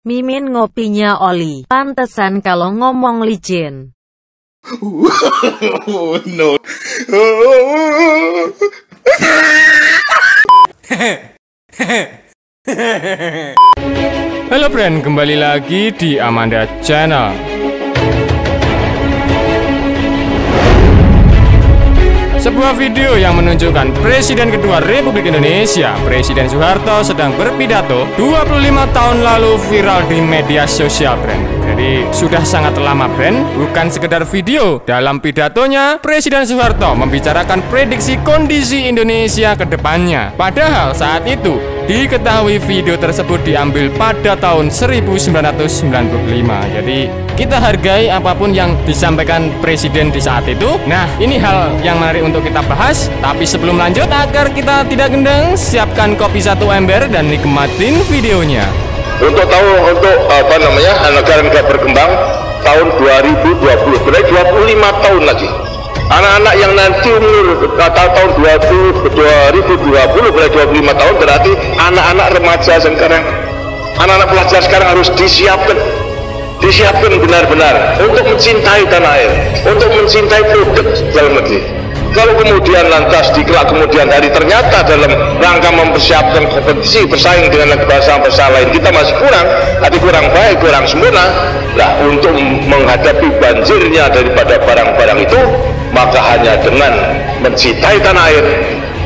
Mimin ngopinya oli. Pantesan kalau ngomong licin. No. Halo friend, kembali lagi di Amanda Channel. Sebuah video yang menunjukkan Presiden kedua Republik Indonesia, Presiden Soeharto, sedang berpidato 25 tahun lalu viral di media sosial, friend. Jadi sudah sangat lama, friend. Bukan sekedar video. Dalam pidatonya, Presiden Soeharto membicarakan prediksi kondisi Indonesia ke depannya. Padahal saat itu diketahui video tersebut diambil pada tahun 1995. Jadi kita hargai apapun yang disampaikan Presiden di saat itu. Nah, ini hal yang menarik untuk kita bahas. Tapi sebelum lanjut, agar kita tidak gendeng, siapkan kopi satu ember dan nikmatin videonya. Untuk negara-negara berkembang tahun 2020, berarti 25 tahun lagi. Anak-anak yang nanti umur tahun 2020 berarti 25 tahun, berarti anak-anak remaja sekarang, anak-anak pelajar sekarang harus disiapkan benar-benar untuk mencintai tanah air, untuk mencintai produk dalam negeri. Kalau kemudian lantas di kemudian hari ternyata dalam rangka mempersiapkan kompetisi bersaing dengan bangsa-bangsa lain kita masih kurang baik, kurang sempurna, nah untuk menghadapi banjirnya daripada barang-barang itu, maka hanya dengan mencintai tanah air,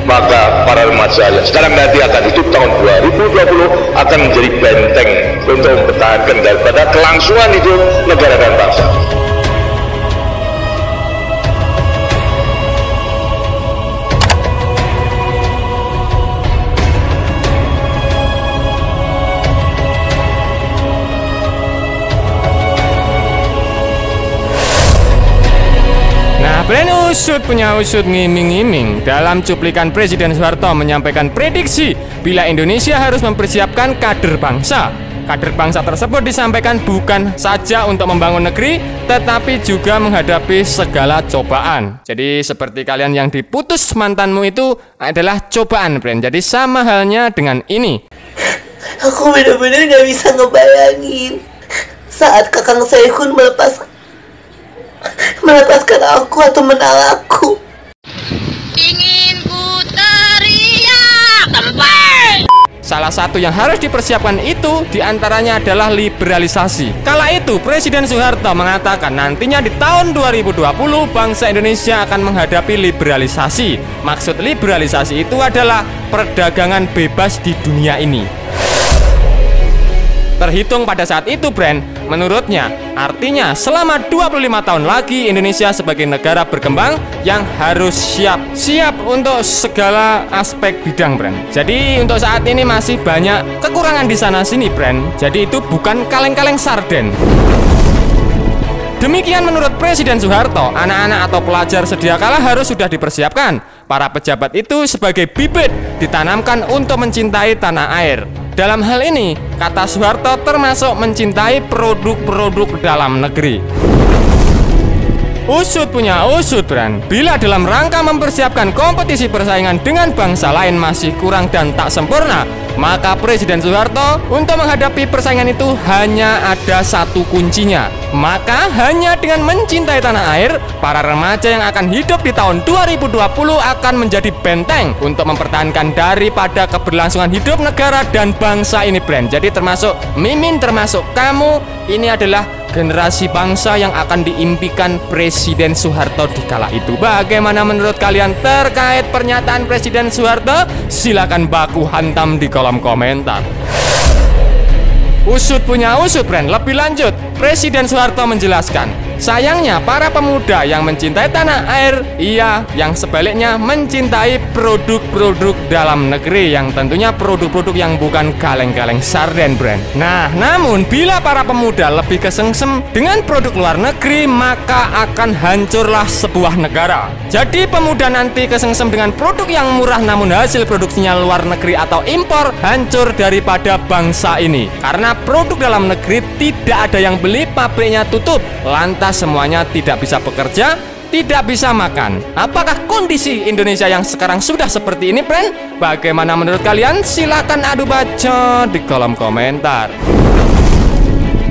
maka para remaja yang sekarang nanti akan hidup tahun 2020 akan menjadi benteng untuk mempertahankan daripada kelangsungan hidup negara dan bangsa. Brand usut punya usut ngiming-ngiming. Dalam cuplikan Presiden Soeharto menyampaikan prediksi bila Indonesia harus mempersiapkan kader bangsa. Kader bangsa tersebut disampaikan bukan saja untuk membangun negeri, tetapi juga menghadapi segala cobaan. Jadi seperti kalian yang diputus mantanmu itu adalah cobaan, Brand. Jadi sama halnya dengan ini. Aku benar-benar gak bisa ngebayangin saat Kakang Sehun melepaskan aku atau menalaku. Ingin ku teriak tempat. Salah satu yang harus dipersiapkan itu diantaranya adalah liberalisasi. Kala itu Presiden Soeharto mengatakan nantinya di tahun 2020 bangsa Indonesia akan menghadapi liberalisasi. Maksud liberalisasi itu adalah perdagangan bebas di dunia ini. Terhitung pada saat itu, Brand, menurutnya artinya selama 25 tahun lagi Indonesia sebagai negara berkembang yang harus siap untuk segala aspek bidang, Brand. Jadi untuk saat ini masih banyak kekurangan di sana sini, Brand. Jadi itu bukan kaleng-kaleng sarden. Demikian menurut Presiden Soeharto, anak-anak atau pelajar sedia kala harus sudah dipersiapkan. Para pejabat itu sebagai bibit ditanamkan untuk mencintai tanah air. Dalam hal ini, kata Soeharto termasuk mencintai produk-produk dalam negeri. Usut punya usut, Brand. Bila dalam rangka mempersiapkan kompetisi persaingan dengan bangsa lain masih kurang dan tak sempurna, maka Presiden Soeharto untuk menghadapi persaingan itu hanya ada satu kuncinya. Maka hanya dengan mencintai tanah air, para remaja yang akan hidup di tahun 2020 akan menjadi benteng untuk mempertahankan daripada keberlangsungan hidup negara dan bangsa ini, Brand. Jadi termasuk Mimin, termasuk kamu, ini adalah generasi bangsa yang akan diimpikan Presiden Soeharto di kala itu. Bagaimana menurut kalian terkait pernyataan Presiden Soeharto? Silakan baku hantam di kolom komentar. Usut punya usut, Brand. Lebih lanjut, Presiden Soeharto menjelaskan, sayangnya para pemuda yang mencintai tanah air, yang sebaliknya mencintai produk-produk dalam negeri, yang tentunya produk-produk yang bukan kaleng-kaleng sarden, Brand. Nah, namun bila para pemuda lebih kesengsem dengan produk luar negeri, maka akan hancurlah sebuah negara. Jadi pemuda nanti kesengsem dengan produk yang murah namun hasil produksinya luar negeri atau impor, hancur daripada bangsa ini. Karena produk dalam negeri tidak ada yang beli, pabriknya tutup, lantas semuanya tidak bisa bekerja, tidak bisa makan. Apakah kondisi Indonesia yang sekarang sudah seperti ini, friend? Bagaimana menurut kalian? Silakan adu bacot di kolom komentar.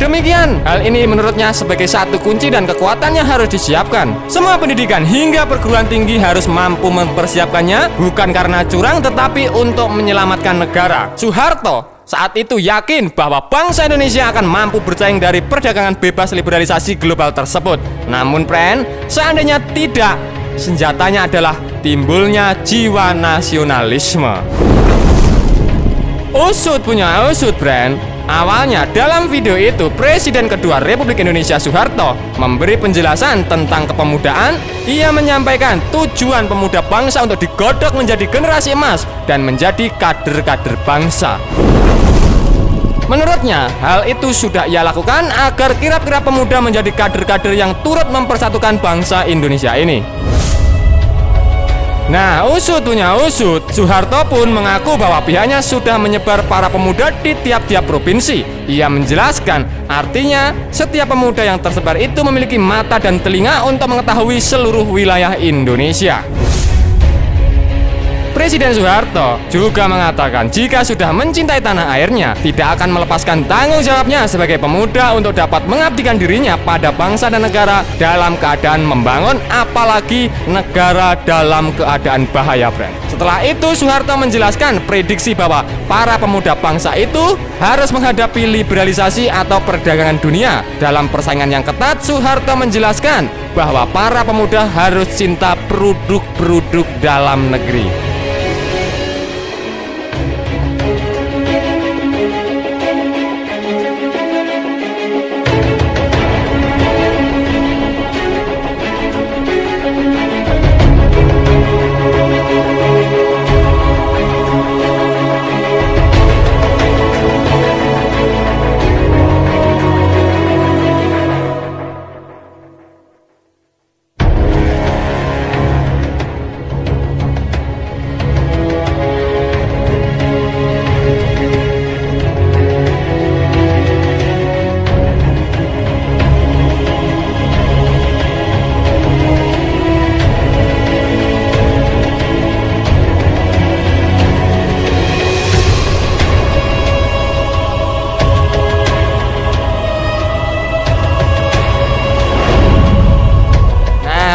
demikian, hal ini menurutnya sebagai satu kunci dan kekuatannya harus disiapkan. Semua pendidikan hingga perguruan tinggi harus mampu mempersiapkannya, bukan karena curang tetapi untuk menyelamatkan negara. Soeharto saat itu yakin bahwa bangsa Indonesia akan mampu bersaing dari perdagangan bebas liberalisasi global tersebut. Namun friend, seandainya tidak, senjatanya adalah timbulnya jiwa nasionalisme. Usut punya usut, friend. Awalnya dalam video itu Presiden kedua Republik Indonesia Soeharto memberi penjelasan tentang kepemudaan. Ia menyampaikan tujuan pemuda bangsa untuk digodok menjadi generasi emas dan menjadi kader-kader bangsa. Menurutnya, hal itu sudah ia lakukan agar kirap-kirap pemuda menjadi kader-kader yang turut mempersatukan bangsa Indonesia ini. Nah, usut punya usut, Soeharto pun mengaku bahwa pihaknya sudah menyebar para pemuda di tiap-tiap provinsi. Ia menjelaskan, artinya setiap pemuda yang tersebar itu memiliki mata dan telinga untuk mengetahui seluruh wilayah Indonesia. Presiden Soeharto juga mengatakan jika sudah mencintai tanah airnya, tidak akan melepaskan tanggung jawabnya sebagai pemuda untuk dapat mengabdikan dirinya pada bangsa dan negara dalam keadaan membangun, apalagi negara dalam keadaan bahaya, friend. Setelah itu Soeharto menjelaskan prediksi bahwa para pemuda bangsa itu harus menghadapi liberalisasi atau perdagangan dunia. Dalam persaingan yang ketat, Soeharto menjelaskan bahwa para pemuda harus cinta produk-produk dalam negeri.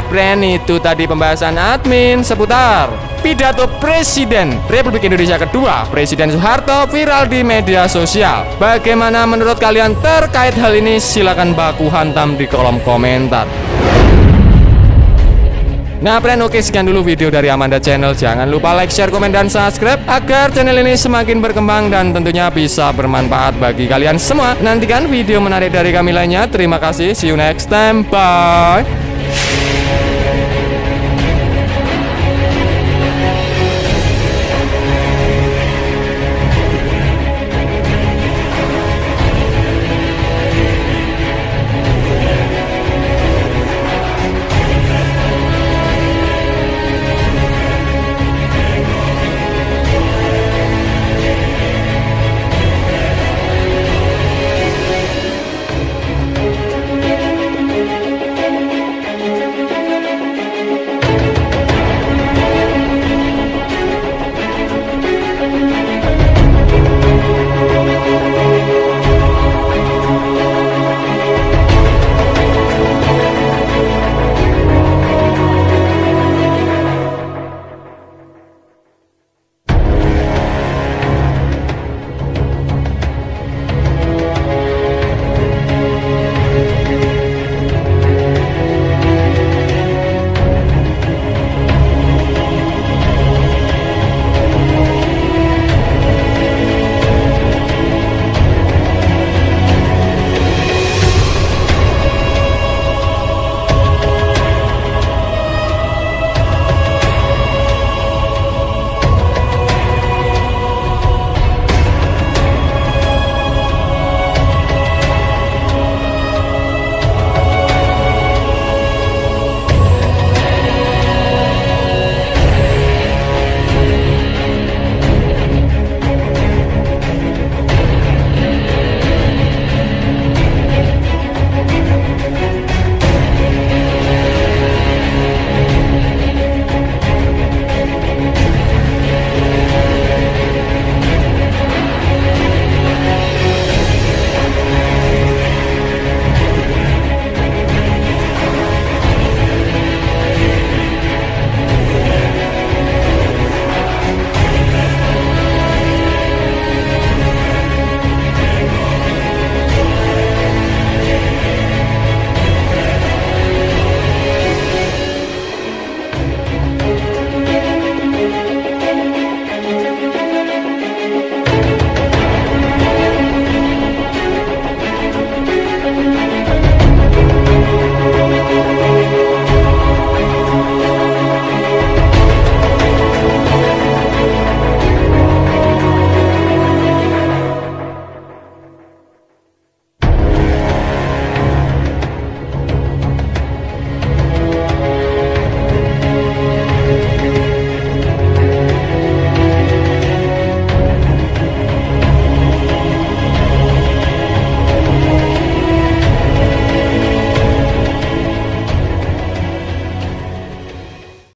Friend, itu tadi pembahasan admin seputar pidato Presiden Republik Indonesia kedua, Presiden Soeharto, viral di media sosial. Bagaimana menurut kalian terkait hal ini? Silahkan baku hantam di kolom komentar. Nah friend, oke, sekian dulu video dari Amanda Channel. Jangan lupa like, share, komen, dan subscribe agar channel ini semakin berkembang dan tentunya bisa bermanfaat bagi kalian semua. Nantikan video menarik dari kami lainnya. Terima kasih, see you next time, bye.